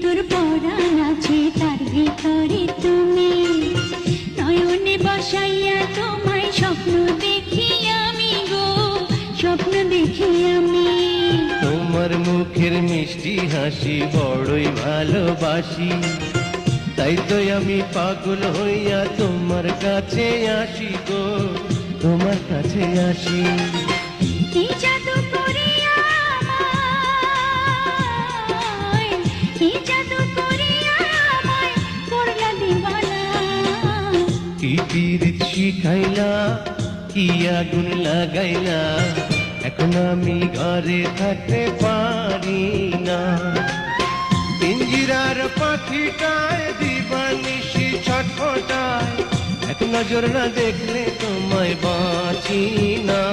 তোর পরাণ আছে তার ভিতরে তুমি, নয়নে বসাইয়া তোমায় স্বপ্ন দেখি আমি গো, স্বপ্ন দেখি আমি। তোমার মুখের মিষ্টি হাসি বড়ই ভালোবাসি, তাই তো আমি পাগল হইয়া তোমার কাছে আসি গো, তোমার কাছে আসি। কি জাদু করিয়া আমায়, কি জাদু করিয়া আমায় করলা দিবানা। কি পীড়িত শিখাইলা, কি আগুন লাগাইলা, এখন আমি ঘরে থাকতে পারি না। পিঞ্জিরার পাখিটায় দিবানিশি ছটফটায়, এক নজর না দেখলে তোমায় বাঁচি না।